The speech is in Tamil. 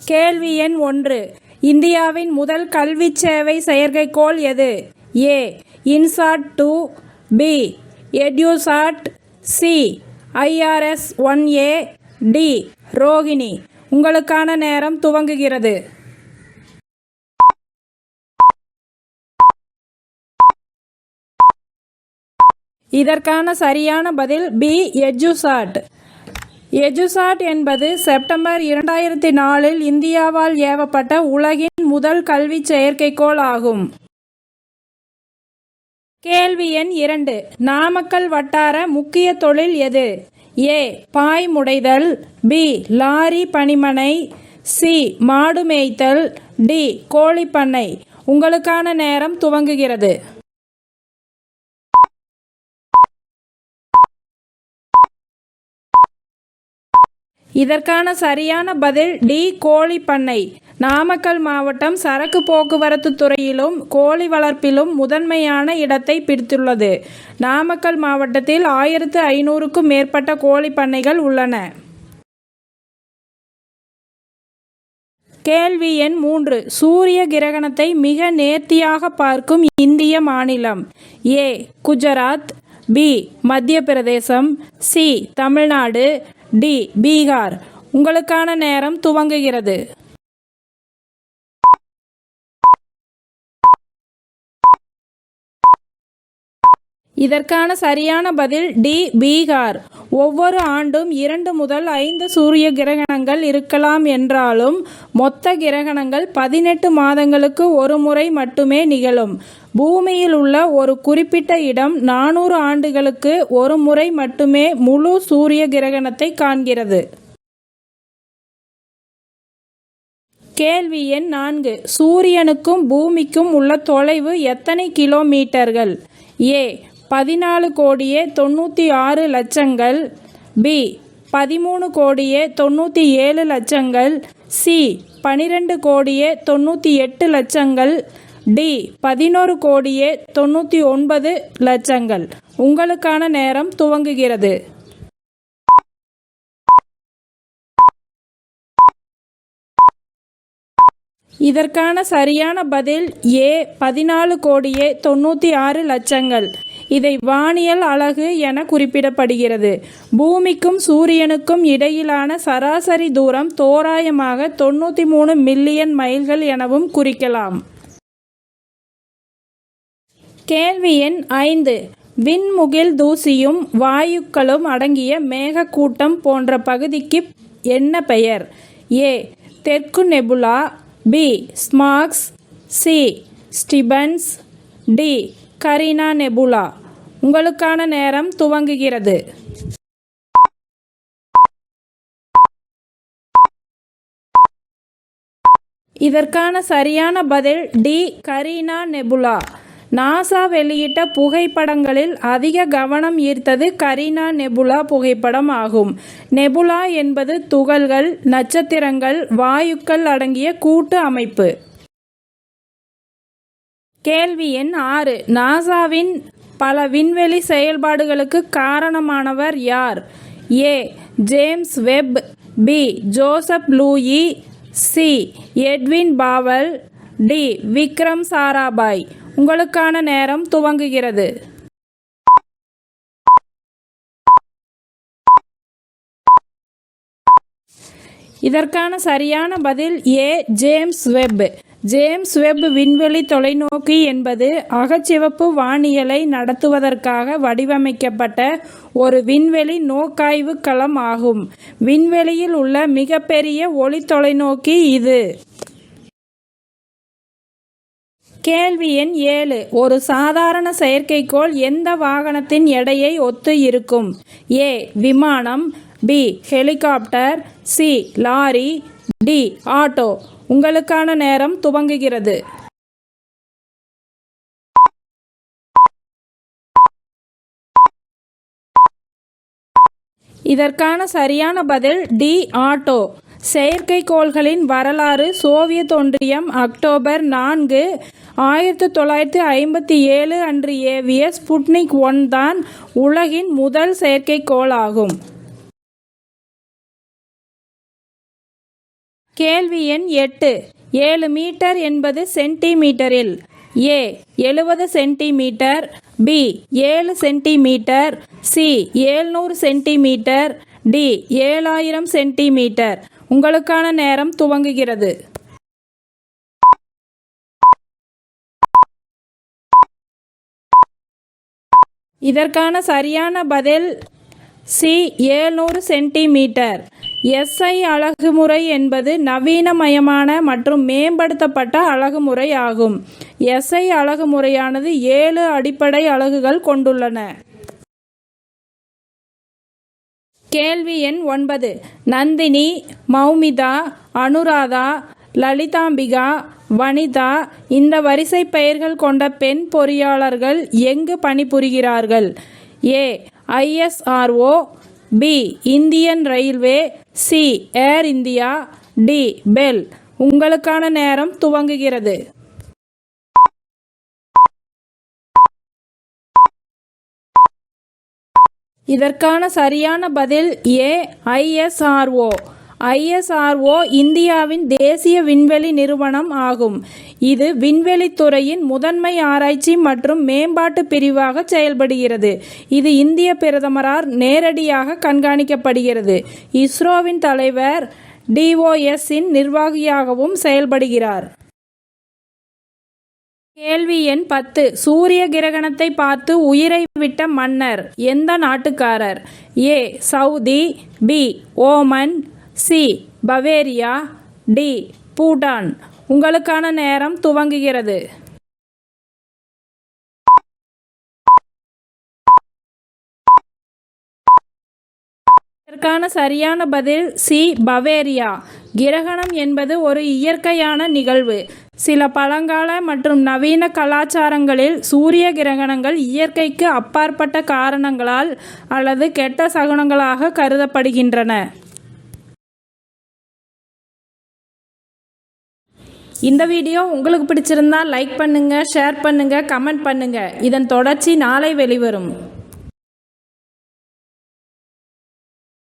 கேள்வி எண் 1. இந்தியாவின் முதல் கல்விச் சேவை செயற்கைக்கோள் எது? A. INSAT two, B. EDUSAT, C. IRS-1A, D. Rohini. உங்களுக்கான நேரம் துவங்குகிறது. இதற்கான சரியான பதில் பி. எட்யூசாட். எட்யூசாட் என்பது செப்டம்பர் 2004 இந்தியாவால் ஏவப்பட்ட உலகின் முதல் கல்வி செயற்கைக்கோள் ஆகும். கேள்வி எண் 2. நாமக்கல் வட்டார முக்கிய தொழில் எது? ஏ. பாய் முடைதல், பி. லாரி பணிமனை, சி. மாடு மேய்த்தல், டி. கோழிப்பண்ணை. உங்களுக்கான நேரம் துவங்குகிறது. இதற்கான சரியான பதில் டி. கோழிப்பண்ணை. நாமக்கல் மாவட்டம் சரக்கு போக்குவரத்து துறையிலும் கோழி வளர்ப்பிலும் முதன்மையான இடத்தை பிடித்துள்ளது. நாமக்கல் மாவட்டத்தில் 1500க்கும் மேற்பட்ட கோழிப்பண்ணைகள் உள்ளன. கேள்வி எண் 3. சூரிய கிரகணத்தை மிக நேர்த்தியாக பார்க்கும் இந்திய மாநிலம்? ஏ. குஜராத், பி. மத்திய பிரதேசம், சி. தமிழ்நாடு, டி. பீகார். உங்களுக்கான நேரம் துவங்குகிறது. இதற்கான சரியான பதில் டி. பீகார். ஒவ்வொரு ஆண்டும் 2 முதல் 5 சூரிய கிரகணங்கள் இருக்கலாம் என்றாலும் மொத்த கிரகணங்கள் 18 மாதங்களுக்கு ஒரு முறை மட்டுமே நிகழும். பூமியில் உள்ள ஒரு குறிப்பிட்ட இடம் 400 ஆண்டுகளுக்கு ஒரு முறை மட்டுமே முழு சூரிய கிரகணத்தை காண்கிறது. கேள்வி எண் 4. சூரியனுக்கும் பூமிக்கும் உள்ள தொலைவு எத்தனை கிலோமீட்டர்கள்? ஏ. 14,96,00,000, பி. 13,97,00,000, சி. 12,98,00,000, டி. 11,99,00,000. உங்களுக்கான நேரம் துவங்குகிறது. இதற்கான சரியான பதில் ஏ. 14,96,00,000. இதை வானியல் அலகு என குறிப்பிடப்படுகிறது. பூமிக்கும் சூரியனுக்கும் இடையிலான சராசரி தூரம் தோராயமாக 93 மில்லியன் மைல்கள் எனவும் குறிக்கலாம். கேள்வி எண் 5. விண்முகில் தூசியும் வாயுக்களும் அடங்கிய மேகக்கூட்டம் போன்ற பகுதிக்கு என்ன பெயர்? ஏ. தெற்கு nebula, B. SMACS, C. Stephan's, D. Carina nebula. உங்களுக்கான நேரம் துவங்குகிறது. இதற்கான சரியான பதில் டி. Carina nebula. நாசா வெளியிட்ட புகைப்படங்களில் அதிக கவனம் ஈர்த்தது கரீனா நெபுலா புகைப்படம் ஆகும். நெபுலா என்பது துகள்கள், நட்சத்திரங்கள், வாயுக்கள் அடங்கிய கூட்டு அமைப்பு. கேள்வி எண் 6. நாசாவின் பல விண்வெளி செயல்பாடுகளுக்கு காரணமானவர் யார்? A. James Webb, B. Joseph Louis, C. Edwin Powell, D. Vikram Sarabhai. உங்களுக்கான நேரம் துவங்குகிறது. இதற்கான சரியான பதில் A. James Webb. James Webb விண்வெளி தொலைநோக்கி என்பது அகச்சிவப்பு வானியலை நடத்துவதற்காக வடிவமைக்கப்பட்ட ஒரு விண்வெளி நோக்காய்வு களம் ஆகும். விண்வெளியில் உள்ள மிகப்பெரிய ஒளி தொலைநோக்கி இது. கேள்வி எண் 7. ஒரு சாதாரண செயற்கைக்கோள் எந்த வாகனத்தின் எடையை ஒத்து இருக்கும்? ஏ. விமானம், B. Helicopter, C. Lorry, D. Auto. உங்களுக்கான நேரம் துவங்குகிறது. இதற்கான சரியான பதில் டி. ஆட்டோ. செயற்கைக்கோள்களின் வரலாறு சோவியத் ஒன்றியம் அக்டோபர் 4, 1957 அன்று ஏவிய ஸ்புட்னிக் 1 தான் உலகின் முதல் செயற்கைக்கோள் ஆகும். கேள்வி எண் 8. 7 மீட்டர் என்பது சென்டிமீட்டரில் A 70 centimetre, B 7 centimetre, C 700 centimetre, D 7000 centimetre. உங்களுக்கான நேரம் துவங்குகிறது. இதற்கான சரியான பதில் சி 700 சென்டிமீட்டர். எஸ்ஐ அலகுமுறை என்பது நவீனமயமான மற்றும் மேம்படுத்தப்பட்ட அலகுமுறை ஆகும். எஸ்ஐ அலகுமுறையானது 7 அடிப்படை அலகுகள் கொண்டுள்ளன. கேள்வி எண் 9. நந்தினி, மௌமிதா, அனுராதா, லலிதாம்பிகா, வனிதா இந்த வரிசை பெயர்கள் கொண்ட பெண் பொறியாளர்கள் எங்கு பணிபுரிகிறார்கள்? A ISRO, B Indian railway, C Air India, D BEL. உங்களுக்கான நேரம் துவங்குகிறது. இதற்கான சரியான பதில் ஏ ISRO. ISRO இந்தியாவின் தேசிய விண்வெளி நிறுவனம் ஆகும். இது விண்வெளித்துறையின் முதன்மை ஆராய்ச்சி மற்றும் மேம்பாட்டு பிரிவாக செயல்படுகிறது. இது இந்திய பிரதமரால் நேரடியாக கண்காணிக்கப்படுகிறது. இஸ்ரோவின் தலைவர் DOS-இன் நிர்வாகியாகவும் செயல்படுகிறார். கேள்வி எண் 10. சூரிய கிரகணத்தை பார்த்து உயிரை விட்ட மன்னர் எந்த நாட்டுக்காரர்? A Saudi, B Oman, C Bavaria, D Bhutan. உங்களுக்கான நேரம் துவங்குகிறது. இதற்கான சரியான பதில் சி பவேரியா. கிரகணம் என்பது ஒரு இயற்கையான நிகழ்வு. சில பழங்கால மற்றும் நவீன கலாச்சாரங்களில் சூரிய கிரகணங்கள் இயற்கைக்கு அப்பாற்பட்ட காரணங்களால் அல்லது கெட்ட சகுனங்களாக கருதப்படுகின்றன. இந்த வீடியோ உங்களுக்கு பிடிச்சிருந்தா லைக் பண்ணுங்க, ஷேர் பண்ணுங்க, கமெண்ட் பண்ணுங்க. இதன் தொடர்ச்சி நாளை வெளிவரும்.